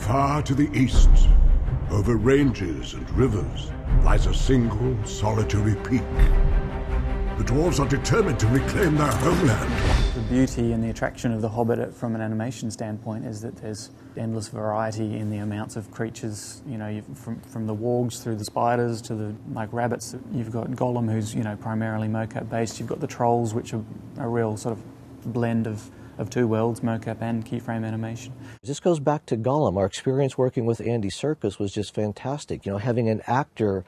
Far to the east, over ranges and rivers, lies a single, solitary peak. The dwarves are determined to reclaim their homeland. The beauty and the attraction of The Hobbit from an animation standpoint is that there's endless variety in the amounts of creatures, you know, from the wargs through the spiders to the rabbits. You've got Gollum, who's, you know, primarily mocap based. You've got the trolls, which are a real sort of blend of two worlds, mocap and keyframe animation. This goes back to Gollum. Our experience working with Andy Serkis was just fantastic. You know, having an actor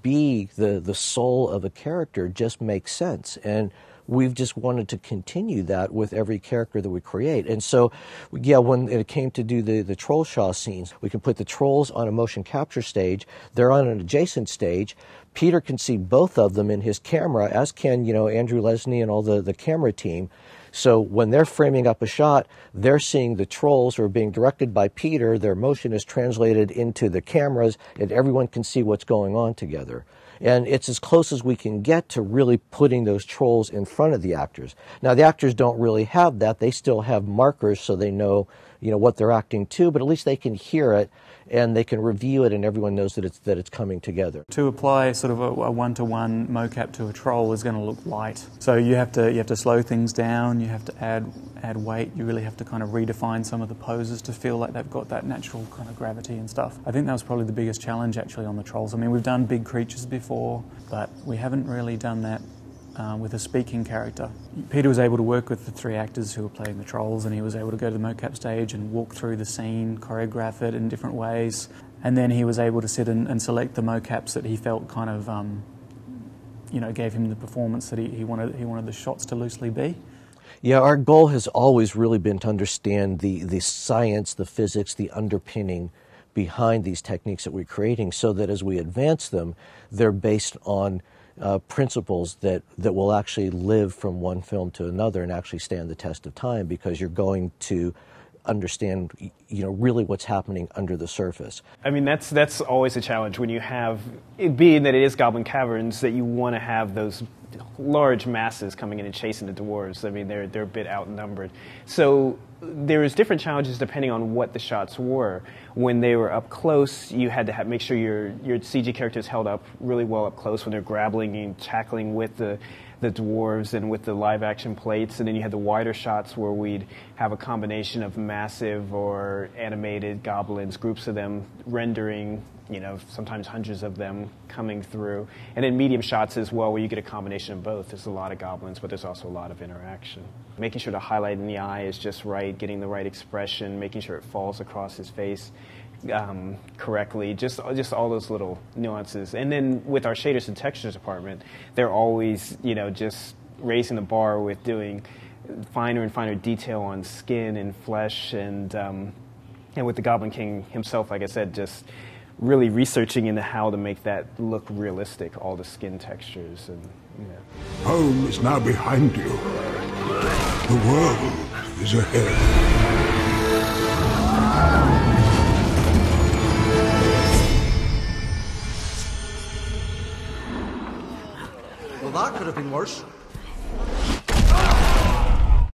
be the soul of a character just makes sense. And we've just wanted to continue that with every character that we create. And so, yeah, when it came to do the troll Shaw scenes, we can put the trolls on a motion capture stage. They're on an adjacent stage. Peter can see both of them in his camera, as can, you know, Andrew Lesney and all the camera team. So when they're framing up a shot, they're seeing the trolls who are being directed by Peter. Their motion is translated into the cameras, and everyone can see what's going on together. And it's as close as we can get to really putting those trolls in front of the actors. Now, the actors don't really have that. They still have markers so they know, you know, what they're acting to, but at least they can hear it and they can review it, and everyone knows that it's coming together. To apply sort of a one-to-one mocap to a troll is going to look light. So you have to slow things down. You have to add weight. You really have to kind of redefine some of the poses to feel like they've got that natural kind of gravity and stuff. I think that was probably the biggest challenge actually on the trolls. I mean, we've done big creatures before, but we haven't really done that with a speaking character. Peter was able to work with the three actors who were playing the trolls, and he was able to go to the mocap stage and walk through the scene, choreograph it in different ways, and then he was able to sit and select the mocaps that he felt kind of, you know, gave him the performance that he wanted the shots to loosely be. Yeah, our goal has always really been to understand the science, the physics, the underpinning behind these techniques that we're creating, so that as we advance them, they're based on principles that will actually live from one film to another and actually stand the test of time, because you're going to understand, you know, really what's happening under the surface. I mean, that's always a challenge when you have, it being that it is Goblin Caverns, that you want to have those large masses coming in and chasing the dwarves. I mean, they're a bit outnumbered. So there's different challenges depending on what the shots were. When they were up close, you had to make sure your CG characters held up really well up close when they're grappling and tackling with the dwarves and with the live action plates. And then you had the wider shots where we'd have a combination of massive or animated goblins, groups of them rendering, you know, sometimes hundreds of them coming through. And then medium shots as well, where you get a combination of both. There's a lot of goblins, but there's also a lot of interaction. Making sure the highlight in the eye is just right, getting the right expression, making sure it falls across his face correctly, just all those little nuances. And then with our shaders and textures department, they're always, you know, just raising the bar with doing finer and finer detail on skin and flesh, and with the Goblin King himself, like I said, just really researching into how to make that look realistic, all the skin textures. And Home is now behind you. The world is ahead. Well, that could have been worse.